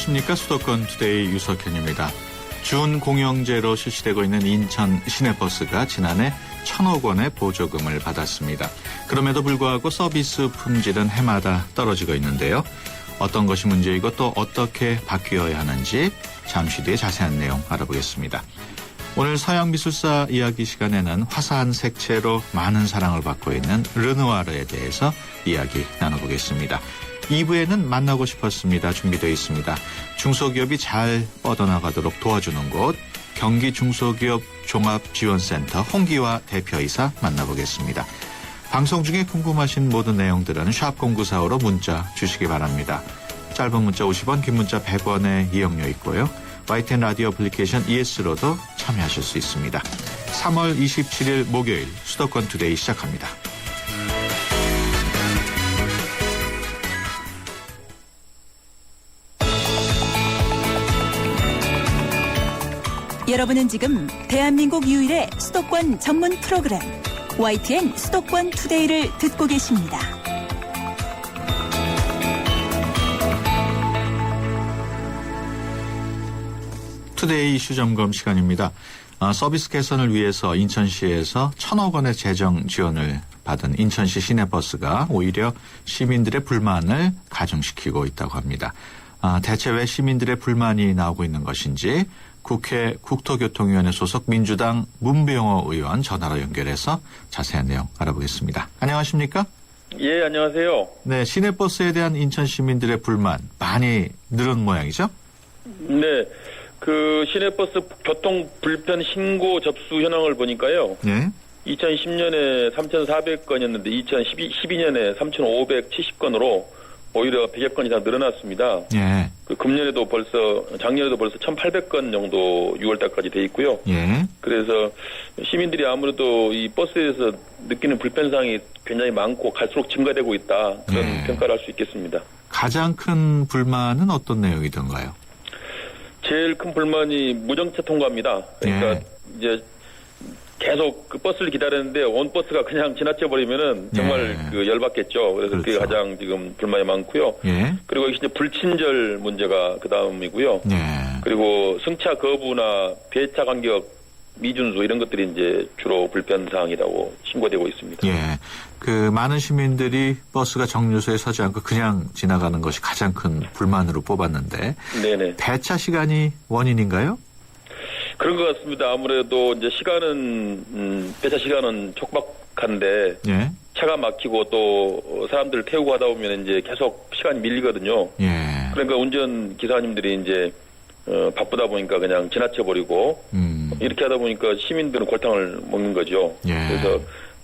안녕하십니까. 수도권 투데이 유석현입니다. 준공영제로 실시되고 있는 인천 시내버스가 지난해 1,000억 원의 보조금을 받았습니다. 그럼에도 불구하고 서비스 품질은 해마다 떨어지고 있는데요. 어떤 것이 문제이고 또 어떻게 바뀌어야 하는지 잠시 뒤에 자세한 내용 알아보겠습니다. 오늘 서양미술사 이야기 시간에는 화사한 색채로 많은 사랑을 받고 있는 르누아르에 대해서 이야기 나눠보겠습니다. 2부에는 만나고 싶었습니다. 준비되어 있습니다. 중소기업이 잘 뻗어나가도록 도와주는 곳 경기 중소기업 종합지원센터 홍기화 대표이사 만나보겠습니다. 방송 중에 궁금하신 모든 내용들은 샵0945로 문자 주시기 바랍니다. 짧은 문자 50원, 긴 문자 100원의 이용료 있고요. YTN 라디오 애플리케이션 ES로도 참여하실 수 있습니다. 3월 27일 목요일 수도권 투데이 시작합니다. 여러분은 지금 대한민국 유일의 수도권 전문 프로그램 YTN 수도권 투데이를 듣고 계십니다. 투데이 이슈 점검 시간입니다. 서비스 개선을 위해서 인천시에서 1,000억 원의 재정 지원을 받은 인천시 시내버스가 오히려 시민들의 불만을 가중시키고 있다고 합니다. 대체 왜 시민들의 불만이 나오고 있는 것인지 국회 국토교통위원회 소속 민주당 문병호 의원 전화로 연결해서 자세한 내용 알아보겠습니다. 안녕하십니까? 예, 안녕하세요. 네, 시내버스에 대한 인천 시민들의 불만 많이 늘은 모양이죠? 네, 그 시내버스 교통 불편 신고 접수 현황을 보니까요. 네. 2010년에 3,400건이었는데 2012년에 3,570건으로 오히려 100여 건 이상 늘어났습니다. 예. 작년에도 벌써 1,800건 정도 6월달까지 돼 있고요. 예. 그래서 시민들이 아무래도 이 버스에서 느끼는 불편사항이 굉장히 많고 갈수록 증가되고 있다. 그런 예. 평가를 할 수 있겠습니다. 가장 큰 불만은 어떤 내용이던가요? 제일 큰 불만이 무정차 통과입니다. 그러니까 예. 이제 계속 그 버스를 기다렸는데 온 버스가 그냥 지나쳐 버리면은 정말 예. 그 열받겠죠. 그래서 그렇죠. 그게 가장 지금 불만이 많고요. 예. 그리고 이제 불친절 문제가 그 다음이고요. 예. 그리고 승차 거부나 배차 간격 미준수 이런 것들이 이제 주로 불편 사항이라고 신고되고 있습니다. 예. 그 많은 시민들이 버스가 정류소에 서지 않고 그냥 지나가는 것이 가장 큰 불만으로 뽑았는데 네네. 배차 시간이 원인인가요? 그런 것 같습니다. 아무래도 이제 시간은 배차 시간은 촉박한데 예. 차가 막히고 또 사람들 태우고 하다 보면 이제 계속 시간이 밀리거든요. 예. 그러니까 운전 기사님들이 이제 바쁘다 보니까 그냥 지나쳐 버리고 이렇게 하다 보니까 시민들은 골탕을 먹는 거죠. 예. 그래서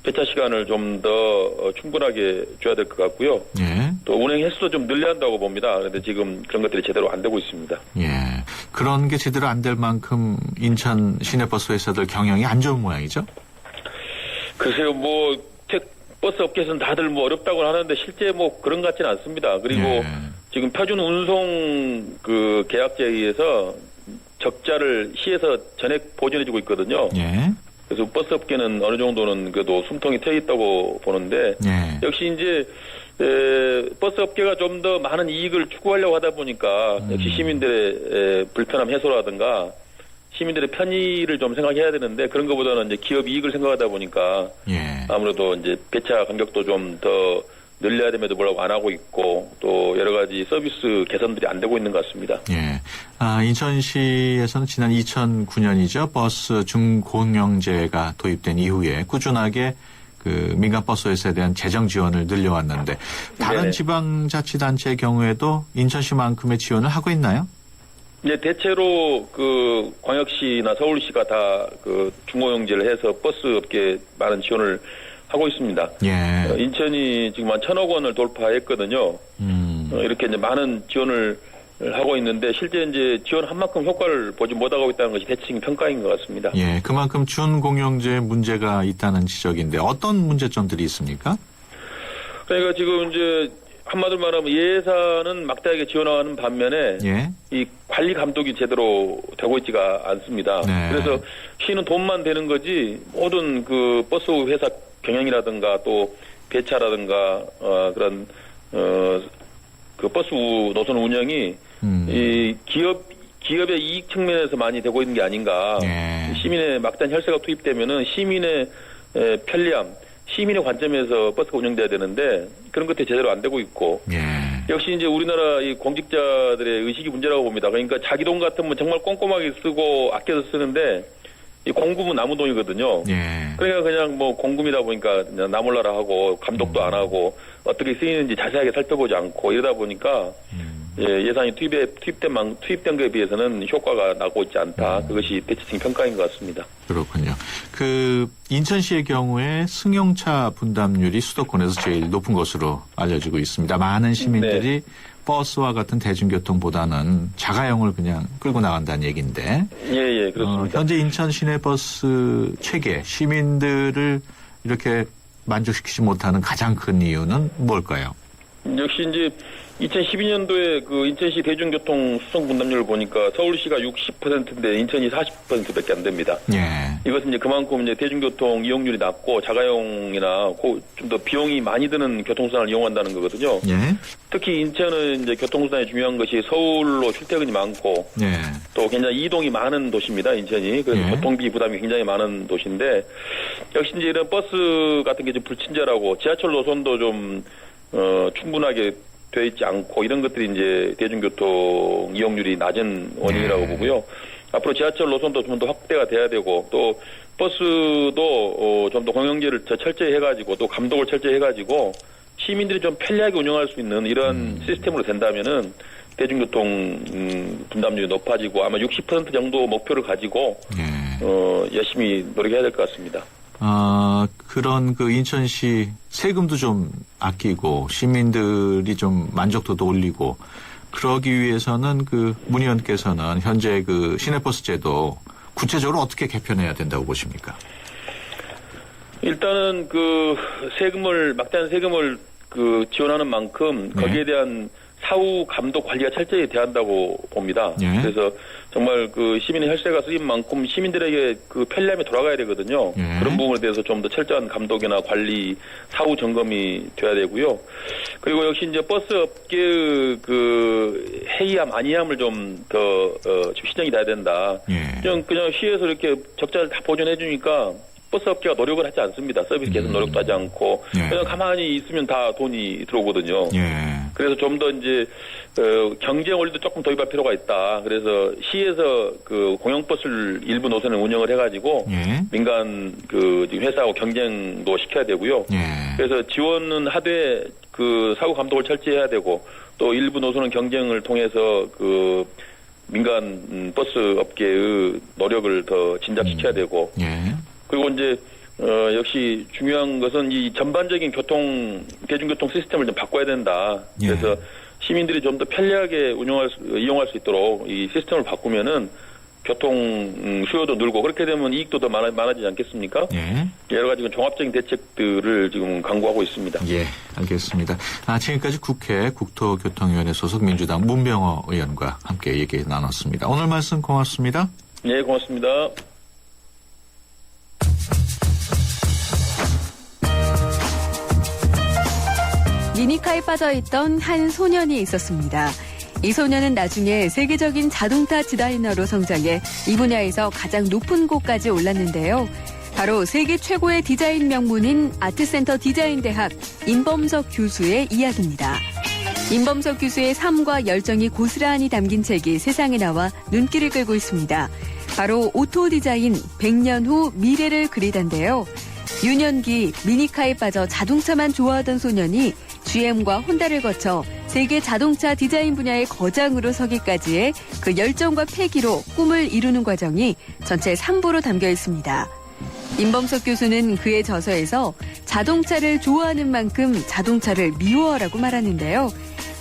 배차 시간을 좀 더 충분하게 줘야 될 것 같고요. 예. 또 운행 횟수도 좀 늘려야 한다고 봅니다. 그런데 지금 그런 것들이 제대로 안 되고 있습니다. 예. 그런 게 제대로 안 될 만큼 인천 시내버스 회사들 경영이 안 좋은 모양이죠? 글쎄요, 버스 업계에서는 다들 어렵다고 하는데 실제 그런 것 같지는 않습니다. 그리고 예. 지금 표준 운송 그 계약제에 의해서 적자를 시에서 전액 보전해주고 있거든요. 예. 그래서 버스 업계는 어느 정도는 그래도 숨통이 트여 있다고 보는데 예. 역시 이제 버스 업계가 좀 더 많은 이익을 추구하려고 하다 보니까 역시 시민들의 불편함 해소라든가 시민들의 편의를 좀 생각해야 되는데 그런 것보다는 이제 기업 이익을 생각하다 보니까 예. 아무래도 이제 배차 간격도 좀 더 늘려야 됨에도 불구하고 안 하고 있고 또 여러 가지 서비스 개선들이 안 되고 있는 것 같습니다. 예. 인천시에서는 지난 2009년이죠. 버스 준공영제가 도입된 이후에 꾸준하게 그 민간 버스 회사에 대한 재정 지원을 늘려왔는데 다른 네네. 지방자치단체의 경우에도 인천시만큼의 지원을 하고 있나요? 이제 대체로 그 광역시나 서울시가 다 그 중공영제를 해서 버스 업계에 많은 지원을 하고 있습니다. 예. 인천이 지금 한 1,000억 원을 돌파했거든요. 이렇게 이제 많은 지원을 하고 있는데 실제 이제 지원한 만큼 효과를 보지 못하고 있다는 것이 대체적인 평가인 것 같습니다. 예. 그만큼 준공영제에 문제가 있다는 지적인데 어떤 문제점들이 있습니까? 그러니까 지금 이제 한마디로 말하면 예산은 막대하게 지원하는 반면에 예. 이 관리 감독이 제대로 되고 있지가 않습니다. 네. 그래서 시는 돈만 되는 거지 모든 그 버스 회사 경영이라든가 또 배차라든가 그런 그 버스 노선 운영이 이 기업의 이익 측면에서 많이 되고 있는 게 아닌가. 예. 시민의 막단 혈세가 투입되면은 시민의 편리함, 시민의 관점에서 버스가 운영돼야 되는데 그런 것들이 제대로 안 되고 있고. 예. 역시 이제 우리나라 이 공직자들의 의식이 문제라고 봅니다. 그러니까 자기 돈 같으면 정말 꼼꼼하게 쓰고 아껴서 쓰는데 이 공금은 남의 돈이거든요. 예. 그러니까 그냥 뭐 공금이다 보니까 그냥 나 몰라라 하고 감독도 안 하고 어떻게 쓰이는지 자세하게 살펴보지 않고 이러다 보니까 예산이 투입된 것에 비해서는 효과가 나고 있지 않다. 그것이 대체적인 평가인 것 같습니다. 그렇군요. 그 인천시의 경우에 승용차 분담률이 수도권에서 제일 높은 것으로 알려지고 있습니다. 많은 시민들이 버스와 같은 대중교통보다는 자가용을 그냥 끌고 나간다는 얘기인데. 예, 그렇습니다. 현재 인천 시내버스 체계 시민들을 이렇게 만족시키지 못하는 가장 큰 이유는 뭘까요? 역시 이제 2012년도에 그 인천시 대중교통 수송 분담률을 보니까 서울시가 60%인데 인천이 40%밖에 안 됩니다. 예. 이것은 이제 그만큼 이제 대중교통 이용률이 낮고 자가용이나 좀 더 비용이 많이 드는 교통수단을 이용한다는 거거든요. 예. 특히 인천은 이제 교통수단이 중요한 것이 서울로 출퇴근이 많고 예. 또 굉장히 이동이 많은 도시입니다. 인천이. 그래서 예. 교통비 부담이 굉장히 많은 도시인데 역시 이제 이런 버스 같은 게 좀 불친절하고 지하철 노선도 좀 충분하게 돼 있지 않고 이런 것들이 이제 대중교통 이용률이 낮은 원인이라고 보고요. 앞으로 지하철 노선도 좀 더 확대가 돼야 되고 또 버스도 좀 더 공영제를 더 철저히 해가지고 또 감독을 철저히 해가지고 시민들이 좀 편리하게 운영할 수 있는 이런 시스템으로 된다면은 대중교통 분담률이 높아지고 아마 60% 정도 목표를 가지고 열심히 노력해야 될 것 같습니다. 그런 그 인천시 세금도 좀 아끼고 시민들이 좀 만족도도 올리고 그러기 위해서는 그 문 의원께서는 현재 그 시내버스 제도 구체적으로 어떻게 개편해야 된다고 보십니까? 일단은 그 막대한 세금을 그 지원하는 만큼 거기에 대한 사후 감독 관리가 철저히 돼야 한다고 봅니다. 예. 그래서 정말 그 시민의 혈세가 쓰인 만큼 시민들에게 그 편리함이 돌아가야 되거든요. 예. 그런 부분에 대해서 좀 더 철저한 감독이나 관리, 사후 점검이 돼야 되고요. 그리고 역시 이제 버스 업계의 그 해이함, 아니함을 좀 더 시정이 돼야 된다. 예. 그냥 시에서 이렇게 적자를 다 보존해 주니까 버스 업계가 노력을 하지 않습니다. 서비스 개선 노력도 하지 않고 예. 그냥 가만히 있으면 다 돈이 들어오거든요. 예. 그래서 좀 더 이제 경쟁 원리도 조금 도입할 필요가 있다. 그래서 시에서 그 공영버스를 일부 노선을 운영을 해가지고 예. 민간 그 회사하고 경쟁도 시켜야 되고요. 예. 그래서 지원은 하되 그 사후 감독을 철저히 해야 되고 또 일부 노선은 경쟁을 통해서 그 민간 버스 업계의 노력을 더 진작시켜야 되고. 예. 그리고 이제 역시 중요한 것은 이 전반적인 대중교통 시스템을 좀 바꿔야 된다. 그래서 시민들이 좀 더 편리하게 이용할 수 있도록 이 시스템을 바꾸면은 교통 수요도 늘고 그렇게 되면 이익도 더 많아지지 않겠습니까? 예. 여러 가지 종합적인 대책들을 지금 강구하고 있습니다. 예, 알겠습니다. 지금까지 국회 국토교통위원회 소속 민주당 문병호 의원과 함께 얘기 나눴습니다. 오늘 말씀 고맙습니다. 네, 고맙습니다. 미니카에 빠져있던 한 소년이 있었습니다. 이 소년은 나중에 세계적인 자동차 디자이너로 성장해 이 분야에서 가장 높은 곳까지 올랐는데요. 바로 세계 최고의 디자인 명문인 아트센터 디자인대학 임범석 교수의 이야기입니다. 임범석 교수의 삶과 열정이 고스란히 담긴 책이 세상에 나와 눈길을 끌고 있습니다. 바로 오토 디자인 100년 후 미래를 그리다인데요. 유년기 미니카에 빠져 자동차만 좋아하던 소년이 GM과 혼다를 거쳐 세계 자동차 디자인 분야의 거장으로 서기까지의 그 열정과 패기로 꿈을 이루는 과정이 전체 3부로 담겨 있습니다. 임범석 교수는 그의 저서에서 자동차를 좋아하는 만큼 자동차를 미워하라고 말하는데요.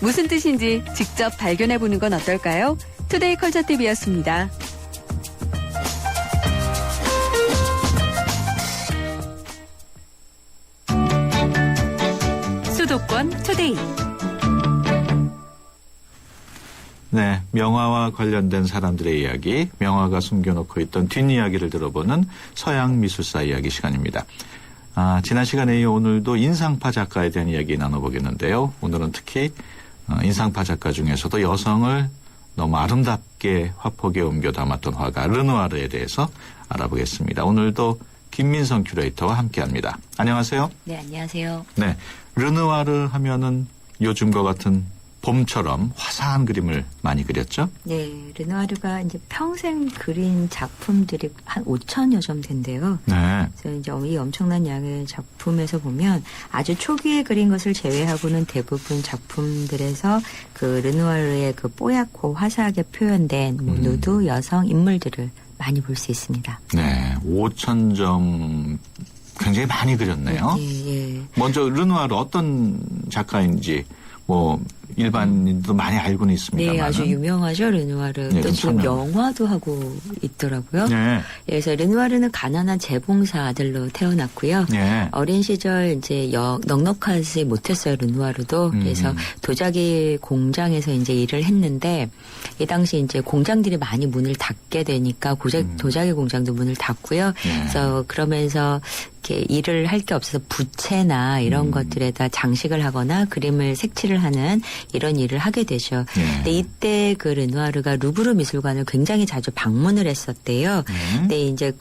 무슨 뜻인지 직접 발견해보는 건 어떨까요? 투데이 컬처 TV였습니다. 수도권 투데이. 네, 명화와 관련된 사람들의 이야기, 명화가 숨겨놓고 있던 뒷이야기를 들어보는 서양미술사 이야기 시간입니다. 지난 시간에 이어 오늘도 인상파 작가에 대한 이야기 나눠보겠는데요. 오늘은 특히 인상파 작가 중에서도 여성을 너무 아름답게 화폭에 옮겨 담았던 화가 르누아르에 대해서 알아보겠습니다. 오늘도 김민성 큐레이터와 함께합니다. 안녕하세요. 네, 안녕하세요. 네, 르누아르 하면은 요즘과 같은 봄처럼 화사한 그림을 많이 그렸죠? 네, 르누아르가 이제 평생 그린 작품들이 한 5천여 점 된대요. 네. 그래서 이제 이 엄청난 양의 작품에서 보면 아주 초기에 그린 것을 제외하고는 대부분 작품들에서 그 르누아르의 그 뽀얗고 화사하게 표현된 뭐 누드, 여성, 인물들을 많이 볼 수 있습니다. 네, 5,000점 굉장히 많이 그렸네요. 예, 예. 먼저 르누아르 어떤 작가인지 뭐 일반인도 많이 알고는 있습니다만. 네, 아주 유명하죠, 르누아르. 네, 또 지금 설명. 영화도 하고 있더라고요. 네. 그래서 르누아르는 가난한 재봉사 아들로 태어났고요. 네. 어린 시절 이제 넉넉하지 못했어요, 르누아르도. 그래서 도자기 공장에서 이제 일을 했는데 이 당시 이제 공장들이 많이 문을 닫게 되니까 도자기 공장도 문을 닫고요. 네. 그래서 그러면서 이렇게 일을 할 게 없어서 부채나 이런 것들에다 장식을 하거나 그림을 색칠을 하는 이런 일을 하게 되죠. 네. 근데 이때 그 르누아르가 루브르 미술관을 굉장히 자주 방문을 했었대요. 근데 이제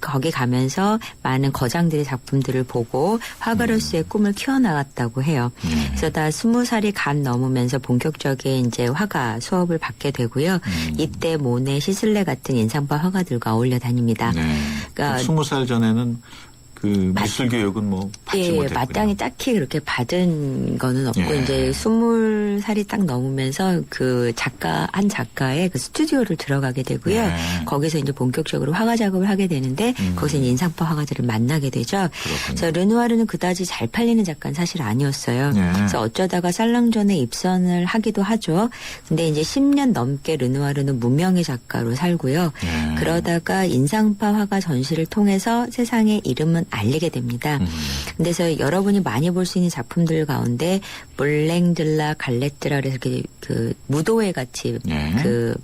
거기 가면서 많은 거장들의 작품들을 보고 화가로서의 꿈을 키워나갔다고 해요. 그래서 다 20살이 간 넘으면서 본격적인 이제 화가 수업을 받게 되고요. 이때 모네, 시슬레 같은 인상파 화가들과 어울려 다닙니다. 네. 그러니까 20살 전에는 그 미술 교육은 뭐 받지 예, 못했군요. 마땅히 딱히 그렇게 받은 거는 없고 예. 이제 20살이 딱 넘으면서 그 한 작가의 그 스튜디오를 들어가게 되고요. 예. 거기서 이제 본격적으로 화가 작업을 하게 되는데 거기서 이제 인상파 화가들을 만나게 되죠. 그래서 르누아르는 그다지 잘 팔리는 작가는 사실 아니었어요. 예. 그래서 어쩌다가 살랑존에 입선을 하기도 하죠. 근데 이제 10년 넘게 르누아르는 무명의 작가로 살고요. 예. 그러다가 인상파 화가 전시를 통해서 세상의 이름은 알리게 됩니다. 그래서 여러분이 많이 볼 수 있는 작품들 가운데 몰랭들라 갈레트라 그래서 그 무도회 같이 예. 그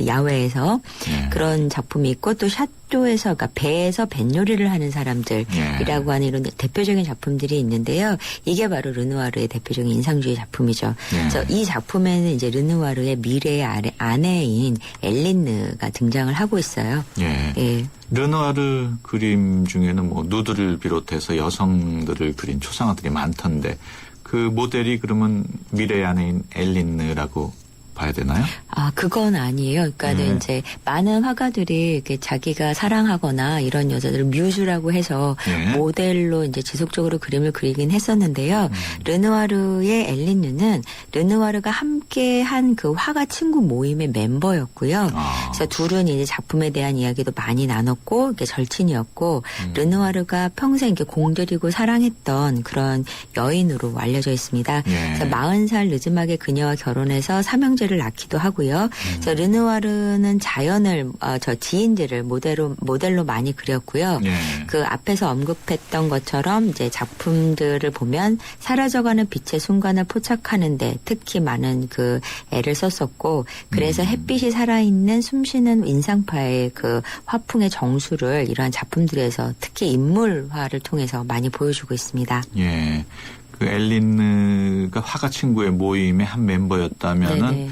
야외에서 예. 그런 작품이 있고 또 샤조에서 그러니까 배에서 뱃요리를 하는 사람들이라고 하는 이런 대표적인 작품들이 있는데요. 이게 바로 르누아르의 대표적인 인상주의 작품이죠. 예. 그래서 이 작품에는 이제 르누아르의 미래의 아내인 엘린느가 등장을 하고 있어요. 예. 예. 르누아르 그림 중에는 뭐 누드를 비롯해서 여성들을 그린 초상화들이 많던데 그 모델이 그러면 미래의 아내인 엘린느라고 봐야 되나요? 아, 그건 아니에요. 그러니까 네. 이제 많은 화가들이 이렇게 자기가 사랑하거나 이런 여자들을 뮤즈라고 해서 네. 모델로 이제 지속적으로 그림을 그리긴 했었는데요. 르누아르의 엘린느는 르누아르가 함께 한 그 화가 친구 모임의 멤버였고요. 아. 그래서 둘은 이제 작품에 대한 이야기도 많이 나눴고 이렇게 절친이었고 르누아르가 평생 이렇게 공들이고 사랑했던 그런 여인으로 알려져 있습니다. 예. 그래서 40살 늦음하게 그녀와 결혼해서 삼형제를 낳기도 하고요. 그래서 르누아르는 자연을 지인들을 모델로 많이 그렸고요. 예. 그 앞에서 언급했던 것처럼 이제 작품들을 보면 사라져가는 빛의 순간을 포착하는데 특히 많은 그 애를 썼었고 그래서 햇빛이 살아있는 숨쉬는 인상파의 그 화풍의 정수를 이러한 작품들에서 특히 인물화를 통해서 많이 보여주고 있습니다. 예. 그 엘린느가 화가 친구의 모임의 한 멤버였다면은 네네.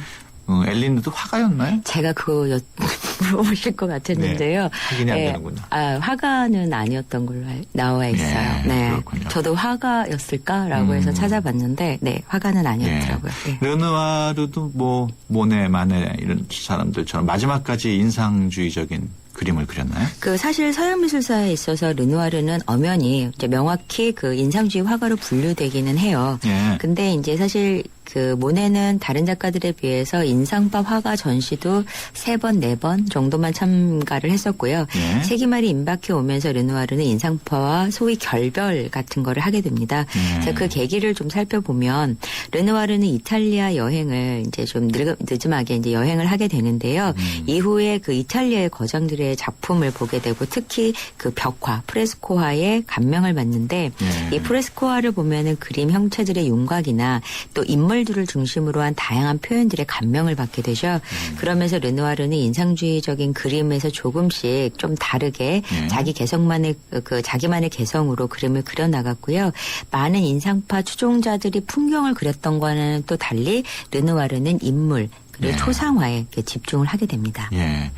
엘린느도 화가였나요? 제가 그거 물어보실 것 같았는데요. 네, 확인이 안 되는군요. 화가는 아니었던 걸로 나와 있어요. 네, 그렇군요. 저도 화가였을까라고 해서 찾아봤는데, 네, 화가는 아니었더라고요. 네. 르누아르도 뭐 모네, 마네 이런 사람들처럼 마지막까지 인상주의적인 그림을 그렸나요? 그 사실 서양 미술사에 있어서 르누아르는 엄연히 이제 명확히 그 인상주의 화가로 분류되기는 해요. 예. 근데 이제 사실 그 모네는 다른 작가들에 비해서 인상파 화가 전시도 3번, 4번 정도만 참가를 했었고요. 예. 세기말이 임박해 오면서 르누아르는 인상파와 소위 결별 같은 거를 하게 됩니다. 그래서 그 계기를 좀 살펴보면 르누아르는 이탈리아 여행을 이제 좀 늦음하게 이제 여행을 하게 되는데요. 이후에 그 이탈리아의 거장들의 작품을 보게 되고 특히 그 벽화, 프레스코화에 감명을 받는데 예. 이 프레스코화를 보면은 그림 형체들의 윤곽이나 또 인물들을 중심으로 한 다양한 표현들에 감명을 받게 되죠. 그러면서 르누아르는 인상주의적인 그림에서 조금씩 좀 다르게 자기만의 개성으로 그림을 그려 나갔고요. 많은 인상파 추종자들이 풍경을 그렸던 거는 또 달리 르누아르는 인물 그리고 예. 초상화에 이렇게 집중을 하게 됩니다. 예.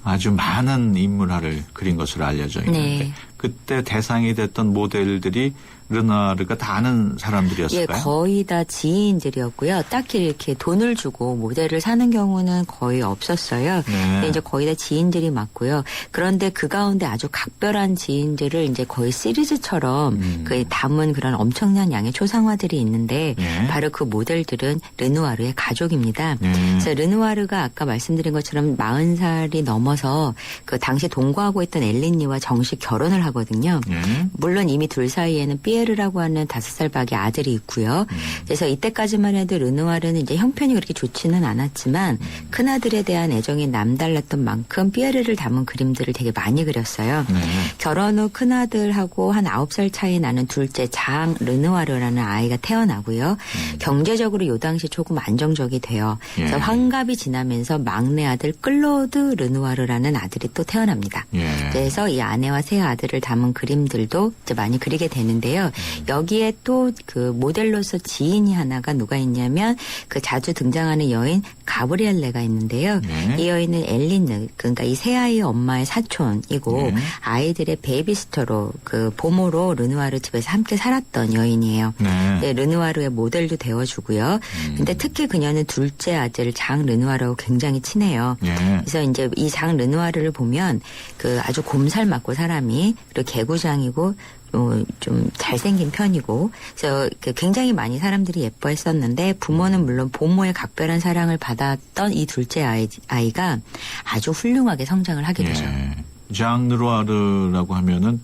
아주 많은 인물화를 그린 것으로 알려져 있는데 네. 그때 대상이 됐던 모델들이 르누아르가 다 아는 예, 사람들이었을까요? 거의 다 지인들이었고요. 딱히 이렇게 돈을 주고 모델을 사는 경우는 거의 없었어요. 네. 근데 이제 거의 다 지인들이 맞고요. 그런데 그 가운데 아주 각별한 지인들을 이제 거의 시리즈처럼 그 담은 그런 엄청난 양의 초상화들이 있는데 예. 바로 그 모델들은 르누아르의 가족입니다. 예. 그래서 르누아르가 아까 말씀드린 것처럼 40살이 넘어서 그 당시 동거하고 있던 엘린니와 정식 결혼을 하거든요. 예. 물론 이미 둘 사이에는 피에르라고 하는 5살 밖에 아들이 있고요. 그래서 이때까지만 해도 르누아르는 이제 형편이 그렇게 좋지는 않았지만 큰아들에 대한 애정이 남달랐던 만큼 피에르를 담은 그림들을 되게 많이 그렸어요. 네. 결혼 후 큰아들하고 한 9살 차이 나는 둘째 장 르누아르라는 아이가 태어나고요. 경제적으로 요 당시 조금 안정적이 돼요. 그래서 예. 환갑이 지나면서 막내 아들 클로드 르누아르라는 아들이 또 태어납니다. 예. 그래서 이 아내와 세 아들을 담은 그림들도 이제 많이 그리게 되는데요. 여기에 또 그 모델로서 지인이 하나가 누가 있냐면 그 자주 등장하는 여인 가브리엘레가 있는데요. 네. 이 여인은 엘리느, 그러니까 이 세 아이의 엄마의 사촌이고 네. 아이들의 베이비시터로 그 보모로 르누아르 집에서 함께 살았던 여인이에요. 네. 네, 르누아르의 모델도 되어주고요. 근데 특히 그녀는 둘째 아들 장 르누아르하고 굉장히 친해요. 예. 그래서 이제 이 장 르누아르를 보면 그 아주 곰살 맞고 사람이 그리고 개구장이고 좀 잘생긴 편이고 그래서 굉장히 많이 사람들이 예뻐했었는데 부모는 물론 부모의 각별한 사랑을 받았던 이 둘째 아이가 아주 훌륭하게 성장을 하게 되죠. 예. 장 르누아르라고 하면은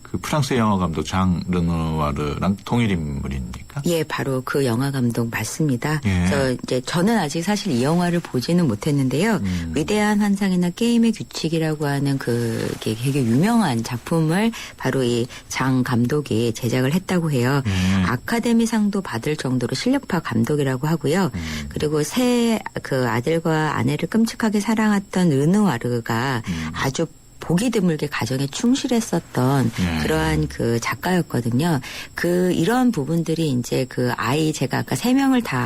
그 프랑스 영화 감독 장 르누아르랑 동일 인물입니까? 예, 바로 그 영화 감독 맞습니다. 예. 그래서 이제 저는 아직 사실 이 영화를 보지는 못했는데요. 위대한 환상이나 게임의 규칙이라고 하는 그 되게 유명한 작품을 바로 이 장 감독이 제작을 했다고 해요. 아카데미상도 받을 정도로 실력파 감독이라고 하고요. 그리고 새 그 아들과 아내를 끔찍하게 사랑했던 르누아르가 아주 보기 드물게 가정에 충실했었던 예. 그러한 그 작가였거든요. 그 이런 부분들이 이제 그 제가 아까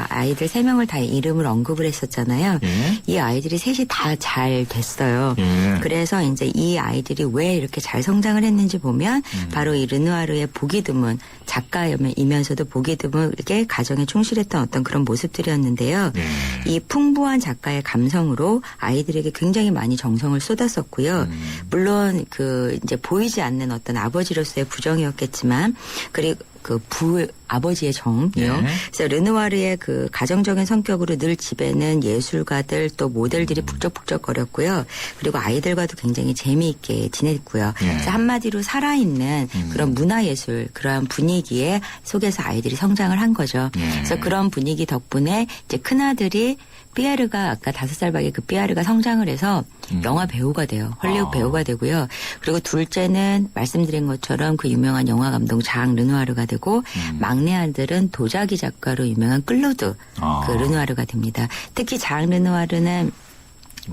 아이들 3명을 다 이름을 언급을 했었잖아요. 예. 이 아이들이 셋이 다 잘 됐어요. 예. 그래서 이제 이 아이들이 왜 이렇게 잘 성장을 했는지 보면 바로 이 르누아르의 보기 드문 작가이면서도 보기 드물게 가정에 충실했던 어떤 그런 모습들이었는데요. 예. 이 풍부한 작가의 감성으로 아이들에게 굉장히 많이 정성을 쏟았었고요. 물론 그 이제 보이지 않는 어떤 아버지로서의 부정이었겠지만 그리고 그 아버지의 정이요. 예. 그래서 르누아르의 그 가정적인 성격으로 늘 집에는 예술가들 또 모델들이 북적북적거렸고요. 그리고 아이들과도 굉장히 재미있게 지냈고요. 예. 그래서 한마디로 살아있는 그런 문화예술 그러한 분위기에 속에서 아이들이 성장을 한 거죠. 예. 그래서 그런 분위기 덕분에 이제 큰아들이 피에르가 아까 5살 밖에 그 피에르가 성장을 해서 영화 배우가 돼요. 헐리우드 배우가 되고요. 그리고 둘째는 말씀드린 것처럼 그 유명한 영화 감독 장 르누아르가 되고 막내 아들은 도자기 작가로 유명한 클로드 그 르누아르가 됩니다. 특히 장 르누아르는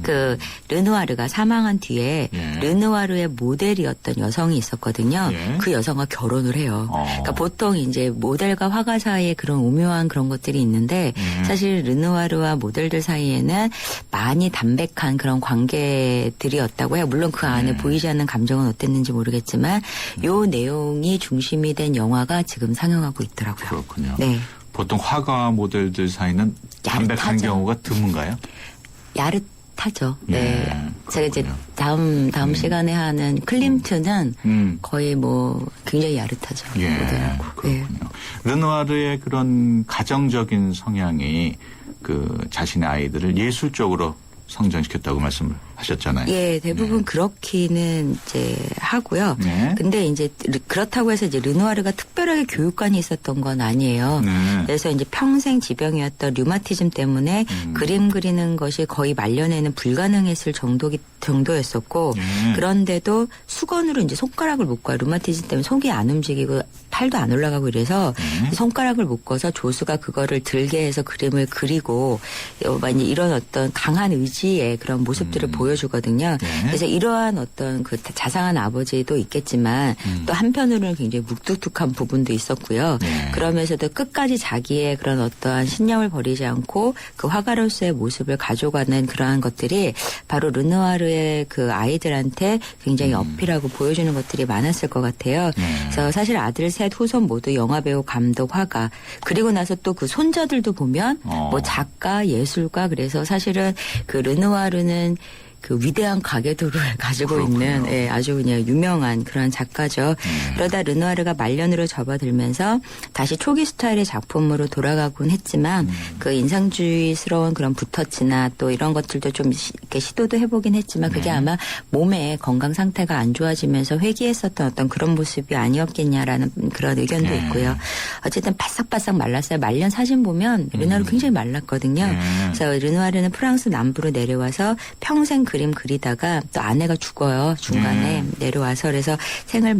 그 르누아르가 사망한 뒤에 예. 르누아르의 모델이었던 여성이 있었거든요. 예. 그 여성과 결혼을 해요. 그러니까 보통 이제 모델과 화가 사이에 그런 오묘한 그런 것들이 있는데 사실 르누아르와 모델들 사이에는 많이 담백한 그런 관계들이었다고 해요. 물론 그 안에 보이지 않는 감정은 어땠는지 모르겠지만 요 내용이 중심이 된 영화가 지금 상영하고 있더라고요. 그렇군요. 네. 보통 화가 모델들 사이는 담백한 야릇하죠. 경우가 드문가요? 야릇하죠. 예, 네. 제가 이제 그렇군요. 다음 시간에 하는 클림트는 거의 뭐 굉장히 야릇하죠. 예, 모델하고. 네. 그렇군요. 르누아르의 그런 가정적인 성향이 그 자신의 아이들을 예술적으로 성장시켰다고 말씀을 하셨잖아요. 예, 대부분 그렇기는 이제 하고요. 네. 근데 이제 그렇다고 해서 이제 르누아르가 특별하게 교육관이 있었던 건 아니에요. 네. 그래서 이제 평생 지병이었던 류마티즘 때문에 그림 그리는 것이 거의 말년에는 불가능했을 정도였었고 네. 그런데도 수건으로 이제 손가락을 묶어요. 류마티즘 때문에 손이 안 움직이고 팔도 안 올라가고 이래서 손가락을 묶어서 조수가 그거를 들게 해서 그림을 그리고 많이 이런 어떤 강한 의지의 그런 모습들을 보여주거든요. 네. 그래서 이러한 어떤 그 자상한 아버지도 있겠지만 또 한편으로는 굉장히 묵뚝뚝한 부분도 있었고요. 네. 그러면서도 끝까지 자기의 그런 어떠한 신념을 버리지 않고 그 화가로서의 모습을 가져가는 그러한 것들이 바로 르누아르의 그 아이들한테 굉장히 어필하고 보여주는 것들이 많았을 것 같아요. 그래서 사실 아들 셋 후손 모두 영화배우, 감독, 화가 그리고 나서 또 그 손자들도 보면 뭐 작가, 예술가 그래서 사실은 그 르누아르는 그 위대한 가계도를 가지고 있는 예, 아주 그냥 유명한 그런 작가죠. 그러다 르누아르가 말년으로 접어들면서 다시 초기 스타일의 작품으로 돌아가곤 했지만 그 인상주의스러운 그런 붓터치나 또 이런 것들도 좀 이렇게 시도도 해보긴 했지만 그게 아마 몸의 건강 상태가 안 좋아지면서 회귀했었던 어떤 그런 모습이 아니었겠냐라는 그런 의견도 있고요. 어쨌든 바싹바싹 말랐어요. 말년 사진 보면 르누아르 굉장히 말랐거든요. 그래서 르누아르는 프랑스 남부로 내려와서 평생 그림 그리다가 또 아내가 죽어요. 중간에 내려와서 그래서 생을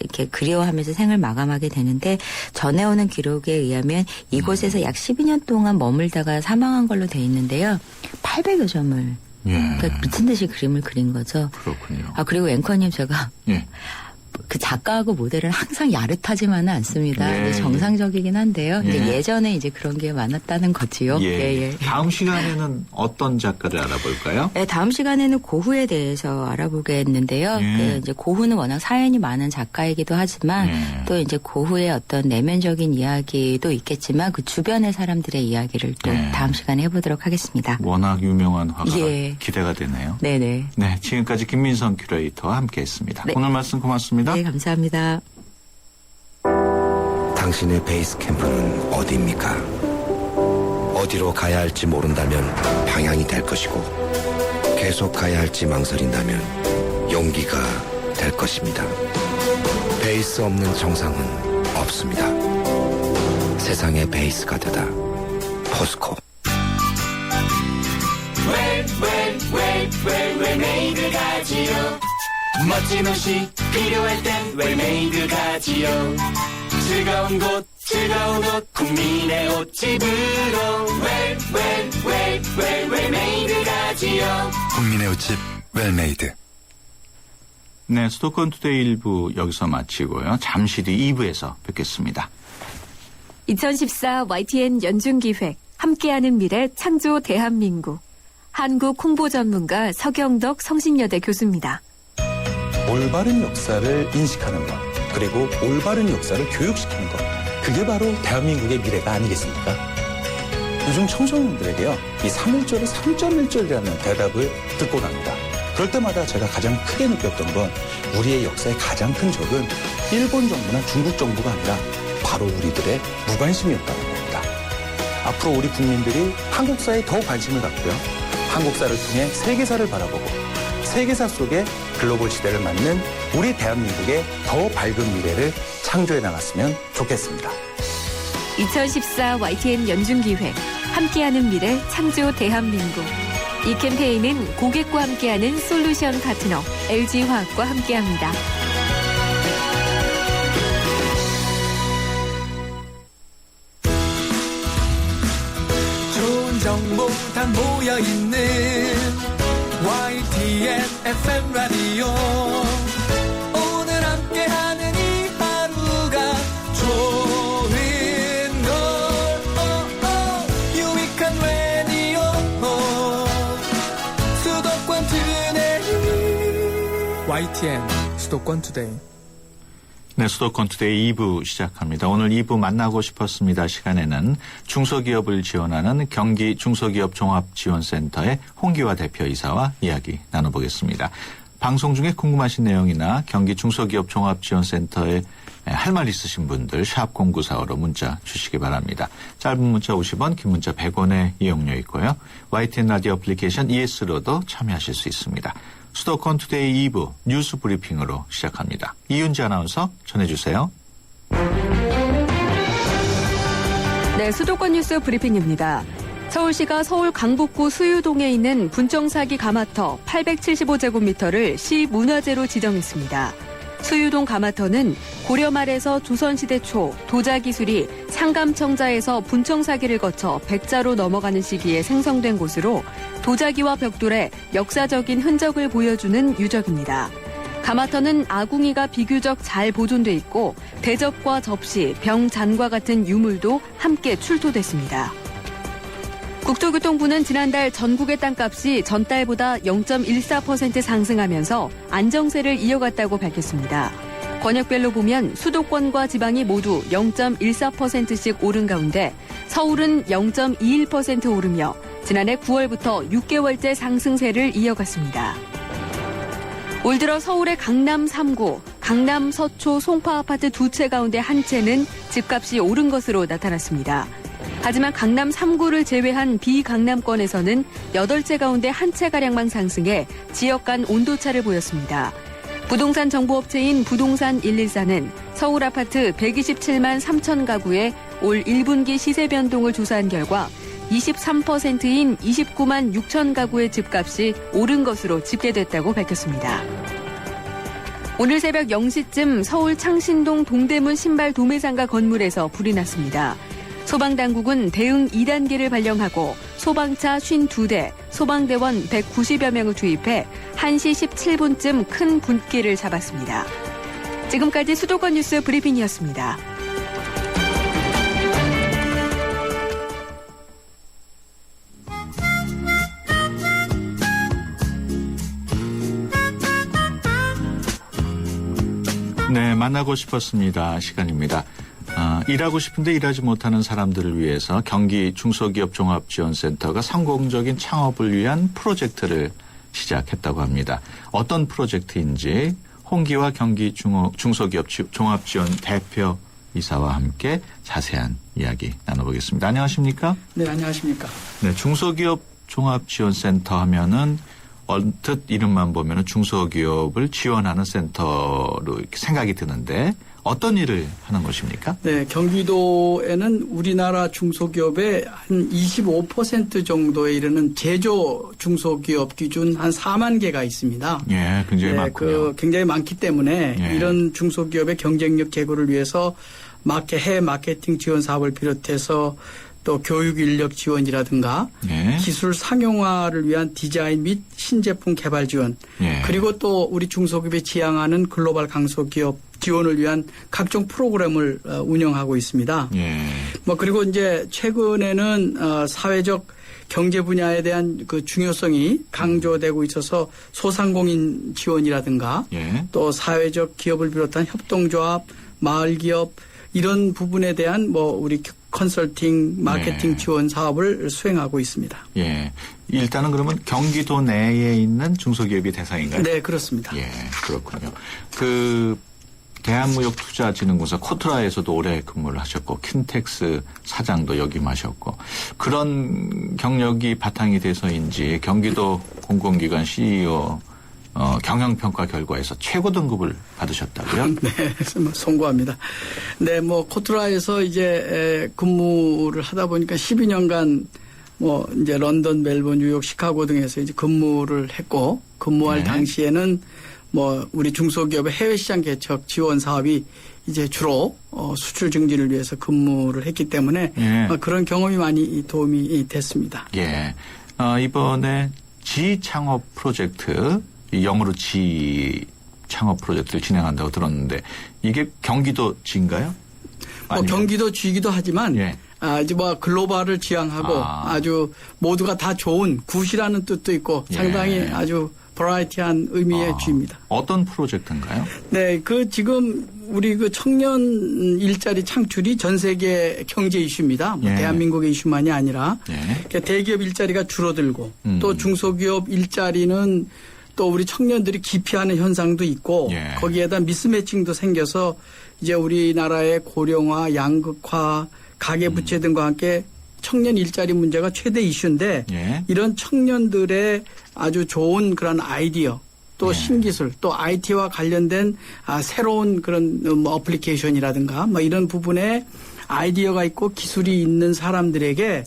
이렇게 그리워하면서 생을 마감하게 되는데 전해오는 기록에 의하면 이곳에서 약 12년 동안 머물다가 사망한 걸로 돼 있는데요. 800여 점을 그러니까 미친 듯이 그림을 그린 거죠. 그렇군요. 아 그리고 앵커님 제가 예. 그 작가하고 모델은 항상 야릇하지만은 않습니다. 예, 정상적이긴 한데요. 예. 이제 예전에 이제 그런 게 많았다는 거지요. 예. 다음 시간에는 어떤 작가를 알아볼까요? 네, 다음 시간에는 고흐에 대해서 알아보겠는데요. 예. 그 이제 고흐는 워낙 사연이 많은 작가이기도 하지만 예. 또 이제 고흐의 어떤 내면적인 이야기도 있겠지만 그 주변의 사람들의 이야기를 또 예. 다음 시간에 해보도록 하겠습니다. 워낙 유명한 화가 예. 기대가 되네요. 네네. 네, 지금까지 김민성 큐레이터와 함께했습니다. 네. 오늘 말씀 고맙습니다. 네, 감사합니다. 당신의 베이스 캠프는 어디입니까? 어디로 가야 할지 모른다면 방향이 될 것이고 계속 가야 할지 망설인다면 용기가 될 것입니다. 베이스 없는 정상은 없습니다. 세상의 베이스가 되다. 포스코. 웰메이드 가지요. 멋진 옷이 필요할 땐 웰메이드 가지요. 즐거운 곳 즐거운 옷 국민의 옷집으로 웰메이드 가지요. 국민의 옷집 웰메이드. 네, 수도권 투데이 1부 여기서 마치고요. 잠시 뒤 2부에서 뵙겠습니다. 2014 YTN 연중기획 함께하는 미래 창조 대한민국 한국 홍보 전문가 서경덕 성신여대 교수입니다. 올바른 역사를 인식하는 것, 그리고 올바른 역사를 교육시키는 것, 그게 바로 대한민국의 미래가 아니겠습니까? 요즘 청소년들에게요, 이 3.1절을 3.1절이라는 대답을 듣곤 합니다. 그럴 때마다 제가 가장 크게 느꼈던 건 우리의 역사의 가장 큰 적은 일본 정부나 중국 정부가 아니라 바로 우리들의 무관심이었다는 겁니다. 앞으로 우리 국민들이 한국사에 더 관심을 갖고요, 한국사를 통해 세계사를 바라보고 세계사 속에 글로벌 시대를 맞는 우리 대한민국의 더 밝은 미래를 창조해 나갔으면 좋겠습니다. 2014 YTN 연중기획 함께하는 미래 창조 대한민국 이 캠페인은 고객과 함께하는 솔루션 파트너 LG화학과 함께합니다. 좋은 정보 다 모여있는 YTN FM 라디오. 오늘 함께하는 이 하루가 좋은 걸 유익한 라디오 수도권 투데이. YTN 수도권 투데이. 네, 수도권 투데이 2부 시작합니다. 오늘 2부 만나고 싶었습니다 시간에는 중소기업을 지원하는 경기 중소기업 종합지원센터의 홍기화 대표이사와 이야기 나눠보겠습니다. 방송 중에 궁금하신 내용이나 경기 중소기업 종합지원센터에 할 말 있으신 분들 샵 0945로 문자 주시기 바랍니다. 짧은 문자 50원, 긴 문자 100원의 이용료 있고요. YTN 라디오 애플리케이션 ES로도 참여하실 수 있습니다. 수도권 투데이 2부 뉴스 브리핑으로 시작합니다. 이윤지 아나운서 전해주세요. 네, 수도권 뉴스 브리핑입니다. 서울시가 서울 강북구 수유동에 있는 분정사기 가마터 875제곱미터를 시문화재로 지정했습니다. 수유동 가마터는 고려 말에서 조선시대 초 도자 기술이 상감청자에서 분청사기를 거쳐 백자로 넘어가는 시기에 생성된 곳으로 도자기와 벽돌의 역사적인 흔적을 보여주는 유적입니다. 가마터는 아궁이가 비교적 잘 보존돼 있고 대접과 접시, 병, 잔과 같은 유물도 함께 출토됐습니다. 국토교통부는 지난달 전국의 땅값이 전달보다 0.14% 상승하면서 안정세를 이어갔다고 밝혔습니다. 권역별로 보면 수도권과 지방이 모두 0.14%씩 오른 가운데 서울은 0.21% 오르며 지난해 9월부터 6개월째 상승세를 이어갔습니다. 올 들어 서울의 강남 3구, 강남 서초 송파 아파트 2채 가운데 한 채는 집값이 오른 것으로 나타났습니다. 하지만 강남 3구를 제외한 비강남권에서는 8채 가운데 한 채가량만 상승해 지역 간 온도차를 보였습니다. 부동산 정보업체인 부동산 114는 서울 아파트 127만 3천 가구의 올 1분기 시세 변동을 조사한 결과 23%인 29만 6천 가구의 집값이 오른 것으로 집계됐다고 밝혔습니다. 오늘 새벽 0시쯤 서울 창신동 동대문 신발 도매상가 건물에서 불이 났습니다. 소방당국은 대응 2단계를 발령하고 소방차 52대, 소방대원 190여 명을 투입해 1시 17분쯤 큰 불길을 잡았습니다. 지금까지 수도권 뉴스 브리핑이었습니다. 네, 만나고 싶었습니다. 시간입니다. 일하고 싶은데 일하지 못하는 사람들을 위해서 경기 중소기업 종합지원센터가 성공적인 창업을 위한 프로젝트를 시작했다고 합니다. 어떤 프로젝트인지 홍기화 경기 중소기업 종합지원 대표 이사와 함께 자세한 이야기 나눠보겠습니다. 안녕하십니까? 네, 안녕하십니까? 네, 중소기업 종합지원센터 하면은 언뜻 이름만 보면은 중소기업을 지원하는 센터로 이렇게 생각이 드는데 어떤 일을 하는 것입니까? 네, 경기도에는 우리나라 중소기업의 한 25% 정도에 이르는 제조 중소기업 기준 한 4만 개가 있습니다. 예, 굉장히 많군요. 굉장히 많기 때문에 예. 이런 중소기업의 경쟁력 제고를 위해서 해외 마케팅 지원 사업을 비롯해서 또 교육 인력 지원이라든가 예. 기술 상용화를 위한 디자인 및 신제품 개발 지원 예. 그리고 또 우리 중소기업이 지향하는 글로벌 강소기업 지원을 위한 각종 프로그램을 운영하고 있습니다. 예. 그리고 이제 최근에는 사회적 경제 분야에 대한 그 중요성이 강조되고 있어서 소상공인 지원이라든가 예. 또 사회적 기업을 비롯한 협동조합, 마을기업 이런 부분에 대한 우리 컨설팅, 마케팅 예. 지원 사업을 수행하고 있습니다. 예. 일단은 그러면 경기도 내에 있는 중소기업이 대상인가요? 네, 그렇습니다. 예, 그렇군요. 대한무역투자진흥공사 코트라에서도 오래 근무를 하셨고 킨텍스 사장도 역임하셨고 그런 경력이 바탕이 돼서인지 경기도 공공기관 CEO 경영평가 결과에서 최고 등급을 받으셨다고요? 네, 송구합니다. 네, 코트라에서 이제 근무를 하다 보니까 12년간 이제 런던, 멜번, 뉴욕, 시카고 등에서 이제 근무를 했고 근무할 네. 당시에는 우리 중소기업의 해외 시장 개척 지원 사업이 이제 주로 수출 증진을 위해서 근무를 했기 때문에 예. 그런 경험이 많이 도움이 됐습니다. 예. 이번에 지창업 프로젝트 영어로 지 창업 프로젝트를 진행한다고 들었는데 이게 경기도 지인가요? 경기도 지기도 하지만 예. 이제 글로벌을 지향하고 아주 모두가 다 좋은 굿이라는 뜻도 있고 상당히 예. 아주 버라이티한 의미의 주입니다. 어떤 프로젝트인가요? 네, 지금 우리 청년 일자리 창출이 전 세계 경제 이슈입니다. 예. 대한민국의 이슈만이 아니라 예. 대기업 일자리가 줄어들고 또 중소기업 일자리는 또 우리 청년들이 기피하는 현상도 있고 예. 거기에다 미스매칭도 생겨서 이제 우리나라의 고령화, 양극화, 가계부채 등과 함께 청년 일자리 문제가 최대 이슈인데 예. 이런 청년들의 아주 좋은 그런 아이디어 또 예. 신기술 또 IT와 관련된 새로운 그런 어플리케이션이라든가 이런 부분에 아이디어가 있고 기술이 있는 사람들에게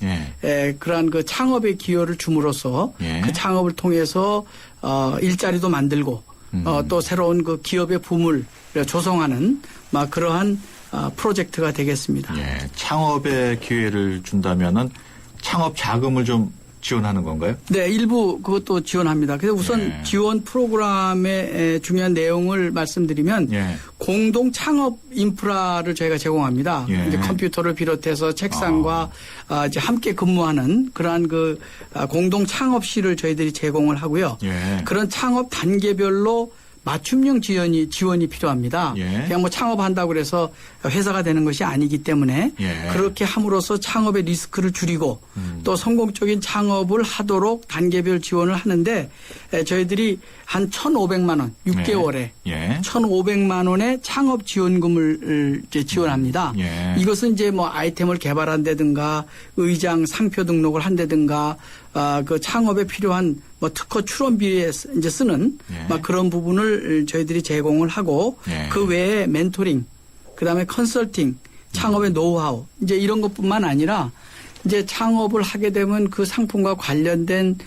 그러한 창업의 기회를 줌으로써 예. 그 창업을 통해서 일자리도 만들고 또 새로운 그 기업의 붐을 조성하는 막 그러한 프로젝트가 되겠습니다. 예, 창업의 기회를 준다면은 창업 자금을 좀 지원하는 건가요? 네, 일부 그것도 지원합니다. 그래서 우선 예. 지원 프로그램의 중요한 내용을 말씀드리면 예. 공동 창업 인프라를 저희가 제공합니다. 예. 이제 컴퓨터를 비롯해서 책상과 이제 함께 근무하는 그러한 그 공동 창업실을 저희들이 제공을 하고요. 예. 그런 창업 단계별로 맞춤형 지원이 필요합니다. 예. 그냥 뭐 창업한다고 그래서 회사가 되는 것이 아니기 때문에 예. 그렇게 함으로써 창업의 리스크를 줄이고 또 성공적인 창업을 하도록 단계별 지원을 하는데 저희들이 한 1,500만 원 6개월에 예. 1,500만 원의 창업 지원금을 이제 지원합니다. 예. 이것은 이제 뭐 아이템을 개발한다든가 의장 상표 등록을 한다든가 그 창업에 필요한 뭐 특허 출원비에 이제 쓰는 예. 막 그런 부분을 저희들이 제공을 하고 예. 그 외에 멘토링, 그다음에 컨설팅, 창업의 노하우 이제 이런 것뿐만 아니라 이제 창업을 하게 되면 그 상품과 관련된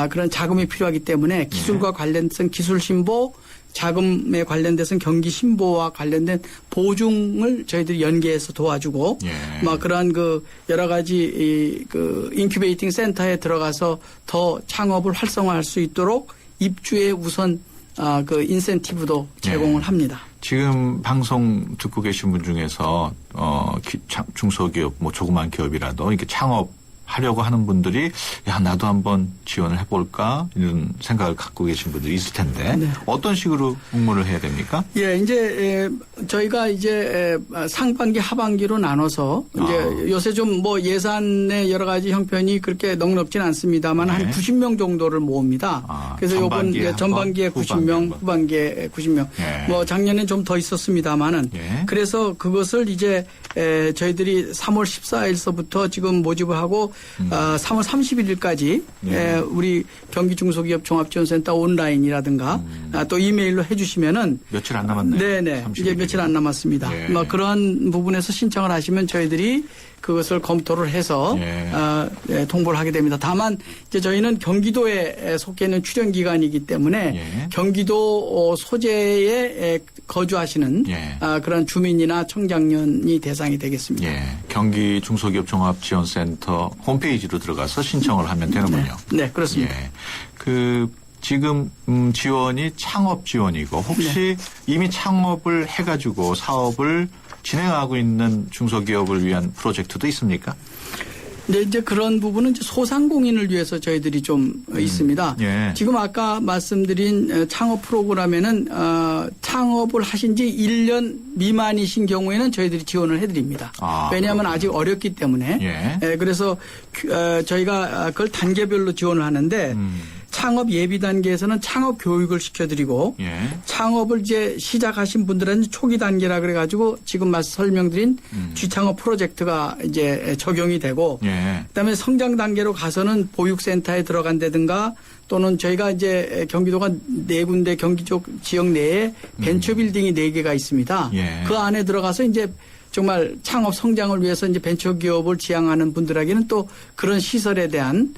그런 자금이 필요하기 때문에 기술과 관련된 기술 신보, 자금에 관련돼서는 경기 신보와 관련된 보증을 저희들이 연계해서 도와주고 예. 막 그러한 그 여러 가지 그 인큐베이팅 센터에 들어가서 더 창업을 활성화할 수 있도록 입주에 우선 그 인센티브도 제공을 합니다. 지금 방송 듣고 계신 분 중에서 중소기업, 뭐 조그만 기업이라도 이렇게 창업하려고 하는 분들이 야 나도 한번 지원을 해볼까 이런 생각을 갖고 계신 분들이 있을 텐데 네. 어떤 식으로 응모를 해야 됩니까? 예, 이제 저희가 이제 상반기 하반기로 나눠서 이제 요새 좀 뭐 예산의 여러 가지 형편이 그렇게 넉넉진 않습니다만 네. 한 90명 정도를 모읍니다. 그래서 요번 전반기에 전반기에 한 번, 90명, 후반기에 90명. 예. 뭐 작년엔 좀 더 있었습니다만은 예. 그래서 그것을 이제 저희들이 3월 14일서부터 지금 모집을 하고 3월 31일까지 예. 우리 경기중소기업 종합지원센터 온라인이라든가 또 이메일로 해주시면은 며칠 안 남았네요. 네네. 30일 이제 며칠 안 남았습니다. 예. 뭐 그런 부분에서 신청을 하시면 저희들이 그것을 검토를 해서 예. 통보를 하게 됩니다. 다만 이제 저희는 경기도에 속해 있는 출연기관이기 때문에 예. 경기도 소재에 거주하시는 예. 그런 주민이나 청장년이 대상이 되겠습니다. 예, 경기 중소기업 종합지원센터 홈페이지로 들어가서 신청을 하면 되는군요. 네, 그렇습니다. 예, 그 지금 지원이 창업 지원이고 혹시 이미 창업을 해가지고 사업을 진행하고 있는 중소기업을 위한 프로젝트도 있습니까? 네, 이제 그런 부분은 이제 소상공인을 위해서 저희들이 좀 있습니다. 예. 지금 아까 말씀드린 창업 프로그램에는 창업을 하신 지 1년 미만이신 경우에는 저희들이 지원을 해드립니다. 왜냐하면 그렇군요. 아직 어렵기 때문에. 예. 그래서 저희가 그걸 단계별로 지원을 하는데 창업 예비 단계에서는 창업 교육을 시켜드리고 예. 창업을 이제 시작하신 분들은 초기 단계라 그래가지고 지금 설명드린 쥐창업 프로젝트가 이제 적용이 되고 예. 그다음에 성장 단계로 가서는 보육센터에 들어간다든가 또는 저희가 이제 경기도가 4군데 경기 쪽 지역 내에 벤처빌딩이 4개가 있습니다. 예. 그 안에 들어가서 이제 정말 창업 성장을 위해서 이제 벤처기업을 지향하는 분들에게는 또 그런 시설에 대한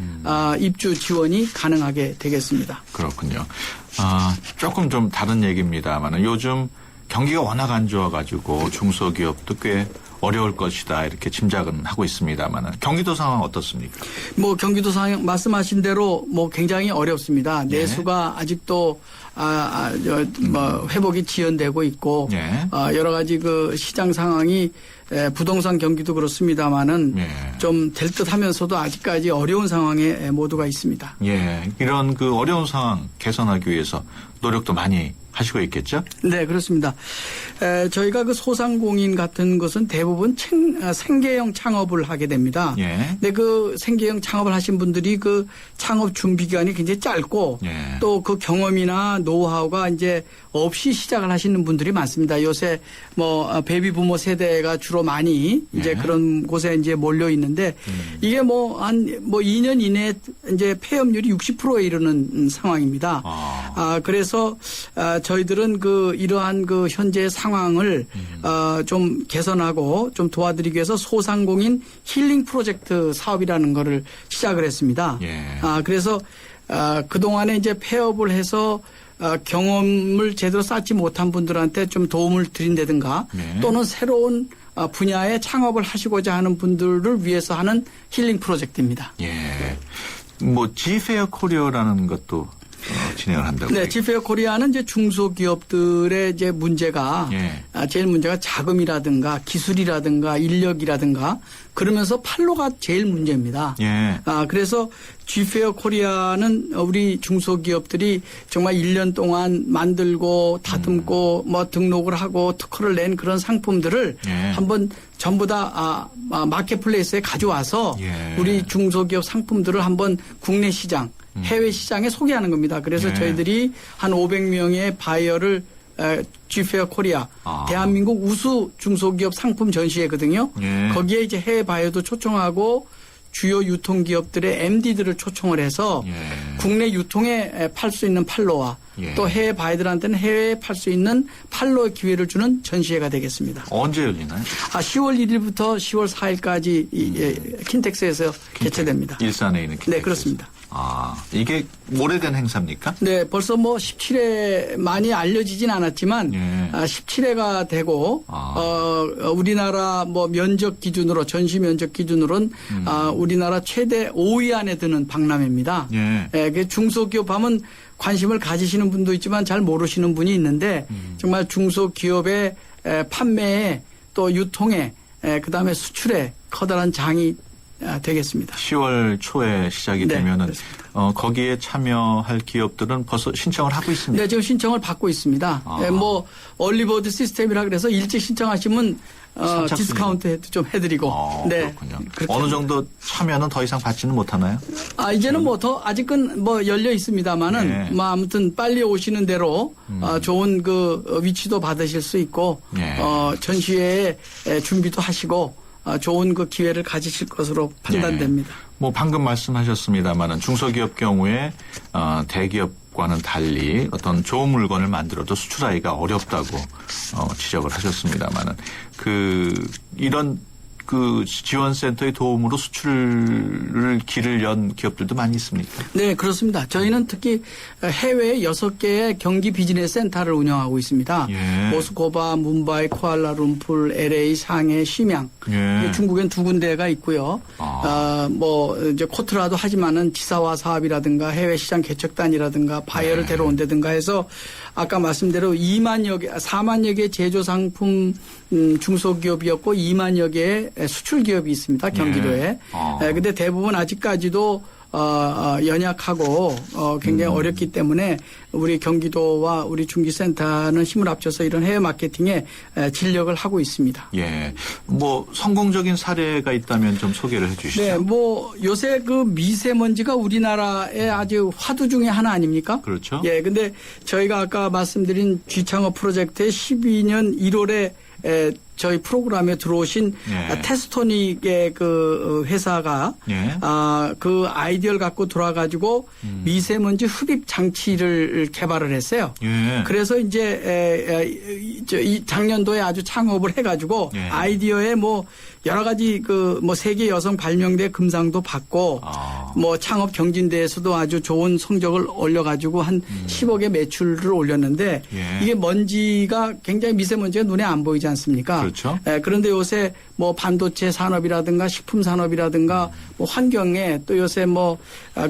입주 지원이 가능하게 되겠습니다. 그렇군요. 조금 좀 다른 얘기입니다만 요즘 경기가 워낙 안 좋아가지고 중소기업도 꽤 어려울 것이다 이렇게 짐작은 하고 있습니다만 경기도 상황 어떻습니까? 뭐 경기도 상황 말씀하신 대로 뭐 굉장히 어렵습니다. 예. 내수가 아직도 뭐 회복이 지연되고 있고 예. 여러 가지 그 시장 상황이 부동산 경기도 그렇습니다만은 예. 좀 될 듯하면서도 아직까지 어려운 상황에 모두가 있습니다. 예, 이런 그 어려운 상황 개선하기 위해서 노력도 많이 하시고 있겠죠? 네, 그렇습니다. 저희가 그 소상공인 같은 것은 대부분 생계형 창업을 하게 됩니다. 예. 근데 그 생계형 창업을 하신 분들이 그 창업 준비 기간이 굉장히 짧고 예. 또 그 경험이나 노하우가 이제 없이 시작을 하시는 분들이 많습니다. 요새 뭐 베이비 부모 세대가 주로 많이 이제 예. 그런 곳에 이제 몰려 있는데 이게 뭐 한 2년 이내에 이제 폐업률이 60%에 이르는 상황입니다. 그래서 저희들은 그 이러한 그 현재 상황을 좀 개선하고 좀 도와드리기 위해서 소상공인 힐링 프로젝트 사업이라는 거를 시작을 했습니다. 예. 그래서 그동안에 이제 폐업을 해서 경험을 제대로 쌓지 못한 분들한테 좀 도움을 드린다든가 네. 또는 새로운 분야에 창업을 하시고자 하는 분들을 위해서 하는 힐링 프로젝트입니다. 예. 뭐 지페어 코리아라는 것도 진행을 한다고. 네, 지페어 코리아는 이제 중소기업들의 이제 문제가 예. 제일 문제가 자금이라든가 기술이라든가 인력이라든가 그러면서 판로가 제일 문제입니다. 예. 그래서 지페어 코리아는 우리 중소기업들이 정말 1년 동안 만들고 다듬고 뭐 등록을 하고 특허를 낸 그런 상품들을 예. 한번 전부 다 마켓플레이스에 가져와서 예. 우리 중소기업 상품들을 한번 국내 시장 해외 시장에 소개하는 겁니다. 그래서 네. 저희들이 한 500명의 바이어를 지페어 코리아 대한민국 우수 중소기업 상품 전시회거든요. 예. 거기에 이제 해외 바이어도 초청하고 주요 유통기업들의 MD들을 초청을 해서 예. 국내 유통에 팔 수 있는 판로와 예. 또 해외 바이들한테는 해외에 팔 수 있는 판로의 기회를 주는 전시회가 되겠습니다. 언제 열리나요? 10월 1일부터 10월 4일까지 킨텍스에서 개최됩니다. 일산에 있는 킨텍스. 네, 그렇습니다. 이게 오래된 행사입니까? 네, 벌써 뭐 17회 많이 알려지진 않았지만 예. 17회가 되고 우리나라 뭐 면적 기준으로 전시 면적 기준으로는 우리나라 최대 5위 안에 드는 박람회입니다. 예. 그 중소기업 하면 관심을 가지시는 분도 있지만 잘 모르시는 분이 있는데 정말 중소기업의 판매에 또 유통에 그다음에 수출에 커다란 장이 되겠습니다. 10월 초에 시작이 네, 되면은 그렇습니다. 거기에 참여할 기업들은 벌써 신청을 하고 있습니다. 네, 지금 신청을 받고 있습니다. 뭐 얼리버드 시스템이라 그래서 일찍 신청하시면 선착순이요? 디스카운트 좀 해드리고. 네, 그렇군요. 그렇게 어느 합니다. 정도 참여는 더 이상 받지는 못하나요? 이제는 뭐 더 아직은 뭐 열려 있습니다만은 네. 뭐 아무튼 빨리 오시는 대로 좋은 그 위치도 받으실 수 있고 네. 전시회에 준비도 하시고 좋은 그 기회를 가지실 것으로 판단됩니다. 뭐 방금 말씀하셨습니다만은 중소기업 경우에 대기업과는 달리 어떤 좋은 물건을 만들어도 수출하기가 어렵다고 지적을 하셨습니다만은 이런 그 지원센터의 도움으로 수출을 길을 연 기업들도 많이 있습니까? 네, 그렇습니다. 저희는 특히 해외에 6개의 경기 비즈니스 센터를 운영하고 있습니다. 예. 모스코바, 뭄바이, 쿠알라룸푸르, LA, 상해, 심양. 예. 중국엔 2군데가 있고요. 뭐 이제 코트라도 하지만은 지사화 사업이라든가 해외 시장 개척단이라든가 바이어를 데려온다든가 해서 아까 말씀대로 4만여 개의 제조 상품 중소기업이었고 2만여 개의 수출 기업이 있습니다. 경기도에. 근데 대부분 아직까지도 연약하고 굉장히 어렵기 때문에 우리 경기도와 우리 중기센터는 힘을 합쳐서 이런 해외 마케팅에 진력을 하고 있습니다. 예. 뭐 성공적인 사례가 있다면 좀 소개를 해 주시죠. 네, 뭐 요새 그 미세먼지가 우리나라의 아주 화두 중에 하나 아닙니까? 그렇죠. 예, 근데 저희가 아까 말씀드린 G창업 프로젝트의 12년 1월에 저희 프로그램에 들어오신 예. 테스토닉의 그 회사가 예. 그 아이디어를 갖고 들어와가지고 미세먼지 흡입 장치를 개발을 했어요. 예. 그래서 이제 이 작년도에 아주 창업을 해가지고 예. 아이디어에 뭐 여러 가지 그 뭐 세계 여성 발명대 금상도 받고 뭐 창업 경진대에서도 아주 좋은 성적을 올려가지고 한 10억의 매출을 올렸는데 예. 이게 먼지가 굉장히 미세먼지가 눈에 안 보이지 않습니까? 그렇죠. 그런데 요새 뭐 반도체 산업이라든가 식품 산업이라든가 뭐 환경에 또 요새 뭐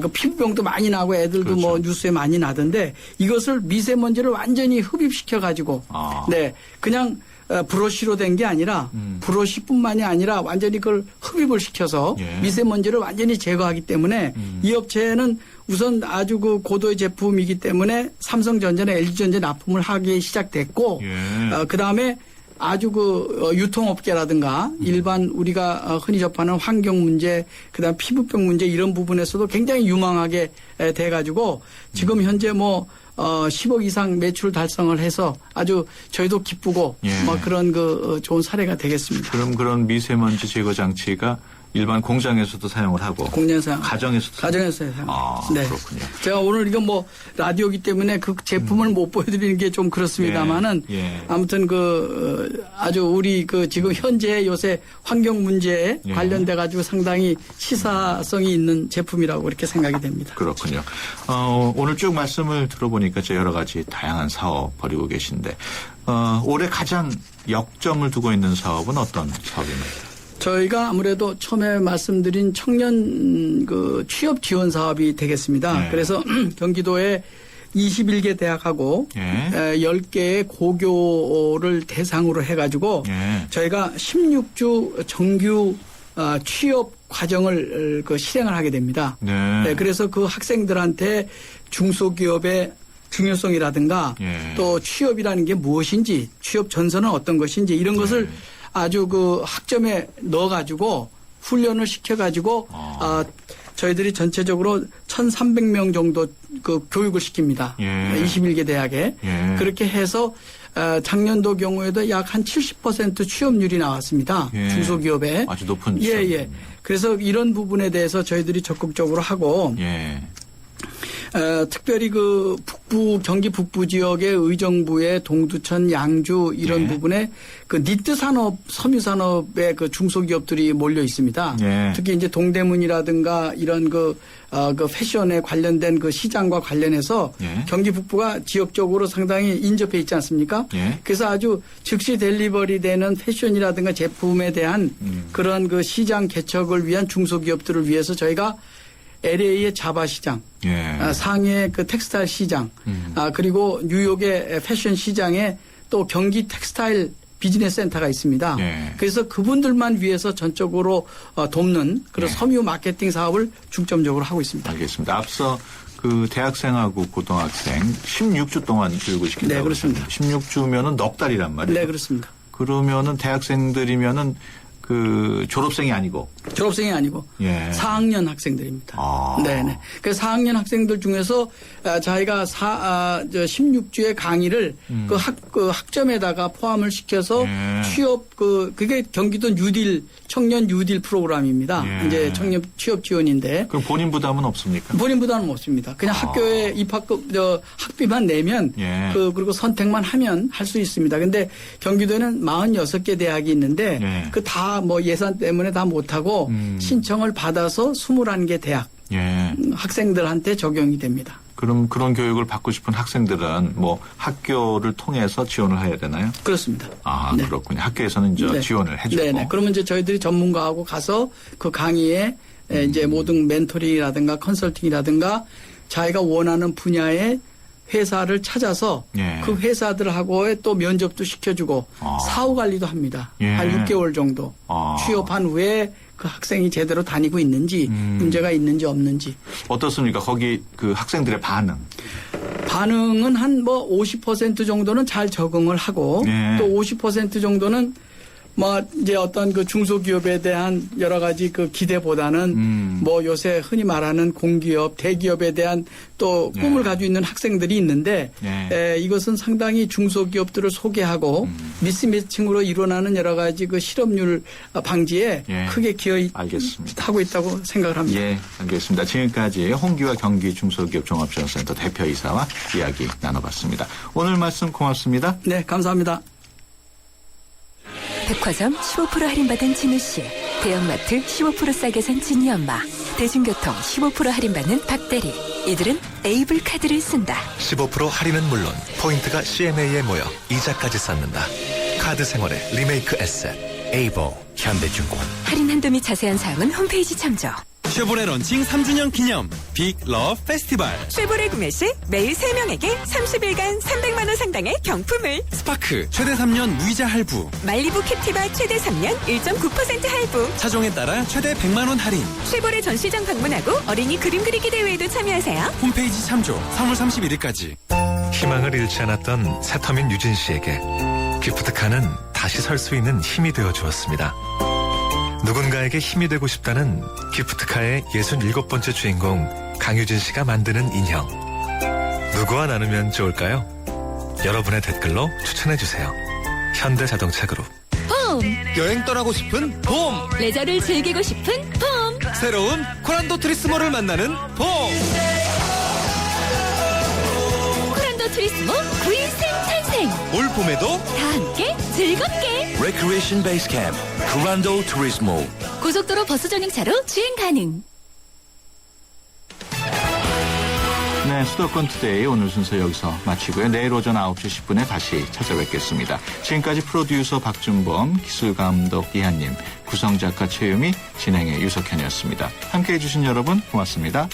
그 피부병도 많이 나고 애들도 그렇죠. 뭐 뉴스에 많이 나던데 이것을 미세먼지를 완전히 흡입시켜 가지고 네 그냥 브러쉬로 된 게 아니라 브러쉬뿐만이 아니라 완전히 그걸 흡입을 시켜서 예. 미세먼지를 완전히 제거하기 때문에 이 업체는 우선 아주 그 고도의 제품이기 때문에 삼성전자나 LG전자에 납품을 하기 시작됐고 예. 그다음에 아주 그 유통업계라든가 일반 우리가 흔히 접하는 환경 문제 그다음 피부병 문제 이런 부분에서도 굉장히 유망하게 돼가지고 지금 현재 뭐 10억 이상 매출 달성을 해서 아주 저희도 기쁘고 예. 뭐 그런 그 좋은 사례가 되겠습니다. 그럼 그런 미세먼지 제거 장치가 일반 공장에서도 사용을 하고 공장에서 가정에서도 사용. 네. 그렇군요. 제가 오늘 이건 뭐 라디오기 때문에 그 제품을 못 보여드리는 게 좀 그렇습니다만은 아무튼 아주 우리 지금 현재 요새 환경 문제에 관련돼 가지고 상당히 시사성이 있는 제품이라고 이렇게 생각이 됩니다. 그렇군요. 오늘 쭉 말씀을 들어보니까 여러 가지 다양한 사업 벌이고 계신데 올해 가장 역점을 두고 있는 사업은 어떤 사업입니까? 저희가 아무래도 처음에 말씀드린 청년 취업 지원 사업이 되겠습니다. 그래서 경기도에 21개 대학하고 10개의 고교를 대상으로 해가지고 저희가 16주 정규 취업 과정을 실행을 하게 됩니다. 네, 그래서 그 학생들한테 중소기업의 중요성이라든가 또 취업이라는 게 무엇인지, 취업 전선은 어떤 것인지 이런 것을 아주 학점에 넣어가지고 훈련을 시켜가지고 저희들이 전체적으로 1,300명 정도 교육을 시킵니다. 21개 대학에. 그렇게 해서 작년도 경우에도 약 한 70% 취업률이 나왔습니다. 중소기업에. 아주 높은 취업. 그래서 이런 부분에 대해서 저희들이 적극적으로 하고 특별히 경기 북부 지역의 의정부의 동두천, 양주 이런 부분에 니트 산업, 섬유 산업의 중소기업들이 몰려 있습니다. 특히 이제 동대문이라든가 이런 패션에 관련된 시장과 관련해서 경기 북부가 지역적으로 상당히 인접해 있지 않습니까? 그래서 아주 즉시 델리버리 되는 패션이라든가 제품에 대한 그런 시장 개척을 위한 중소기업들을 위해서 저희가 LA의 자바 시장, 상해의 텍스타일 시장, 그리고 뉴욕의 패션 시장에 또 경기 텍스타일 비즈니스 센터가 있습니다. 그래서 그분들만 위해서 전적으로 돕는 그런 섬유 마케팅 사업을 중점적으로 하고 있습니다. 알겠습니다. 앞서 대학생하고 고등학생 16주 동안 교육을 시킨다고. 네, 그렇습니다. 16주면은 넉 달이란 말이에요. 네, 그렇습니다. 그러면은 대학생들이면은 졸업생이 아니고 4학년 학생들입니다. 네네. 그 4학년 학생들 중에서 저희가 16주의 강의를 학점에다가 포함을 시켜서 취업 그게 경기도 뉴딜 청년 뉴딜 프로그램입니다. 이제 청년 취업 지원인데. 그럼 본인 부담은 없습니까? 본인 부담은 없습니다. 그냥 학교에 학비만 내면 그리고 선택만 하면 할 수 있습니다. 근데 경기도에는 46개 대학이 있는데 다 예산 때문에 다 못하고 신청을 받아서 21개 대학 학생들한테 적용이 됩니다. 그럼 그런 교육을 받고 싶은 학생들은 학교를 통해서 지원을 해야 되나요? 그렇습니다. 네. 그렇군요. 학교에서는 이제 지원을 해주고. 네네. 그러면 이제 저희들이 전문가하고 가서 그 강의에 이제 모든 멘토링이라든가 컨설팅이라든가 자기가 원하는 분야의 회사를 찾아서 그 회사들하고의 또 면접도 시켜주고 사후 관리도 합니다. 한 6개월 정도 취업한 후에 그 학생이 제대로 다니고 있는지 문제가 있는지 없는지. 어떻습니까? 거기 학생들의 반응은 한 50% 정도는 잘 적응을 하고 또 50% 정도는 이제 어떤 중소기업에 대한 여러 가지 기대보다는 요새 흔히 말하는 공기업, 대기업에 대한 또 꿈을 가지고 있는 학생들이 있는데 이것은 상당히 중소기업들을 소개하고 미스매칭으로 일어나는 여러 가지 실업률 방지에 크게 기여하고 있다고 생각을 합니다. 예, 알겠습니다. 지금까지 홍기화 경기 중소기업 종합지원센터 대표이사와 이야기 나눠봤습니다. 오늘 말씀 고맙습니다. 네, 감사합니다. 백화점 15% 할인받은 진우씨, 대형마트 15% 싸게 산 진이 엄마, 대중교통 15% 할인받는 박대리. 이들은 에이블 카드를 쓴다. 15% 할인은 물론 포인트가 CMA에 모여 이자까지 쌓는다. 카드 생활의 리메이크 에셋 에이블 현대증권. 할인 한도 및 자세한 사항은 홈페이지 참조. 쉐보레 런칭 3주년 기념 빅 러브 페스티벌. 쉐보레 구매 시 매일 3명에게 30일간 300만 원 상당의 경품을. 스파크 최대 3년 무이자 할부. 말리부 캡티바 최대 3년 1.9% 할부. 차종에 따라 최대 100만 원 할인. 쉐보레 전시장 방문하고 어린이 그림 그리기 대회에도 참여하세요. 홈페이지 참조 3월 31일까지. 희망을 잃지 않았던 새터민 유진 씨에게 기프트카는 다시 설 수 있는 힘이 되어 주었습니다. 누군가에게 힘이 되고 싶다는 기프트카의 67번째 주인공 강유진 씨가 만드는 인형. 누구와 나누면 좋을까요? 여러분의 댓글로 추천해주세요. 현대자동차 그룹. 봄. 여행 떠나고 싶은 봄. 레저를 즐기고 싶은 봄. 새로운 코란도 트리스모를 만나는 봄. 코란도 트리스모 구인생 탄생. 올 봄에도 다 함께 즐겁게. Recreation Base Camp, Curando Turismo. 고속도로 버스 전용차로 주행 가능. 네, 수도권 투데이 오늘 순서 여기서 마치고요. 내일 오전 9시 10분에 다시 찾아뵙겠습니다. 지금까지 프로듀서 박준범, 기술감독 이한님, 구성작가 최유미, 진행의 유석현이었습니다. 함께해 주신 여러분 고맙습니다.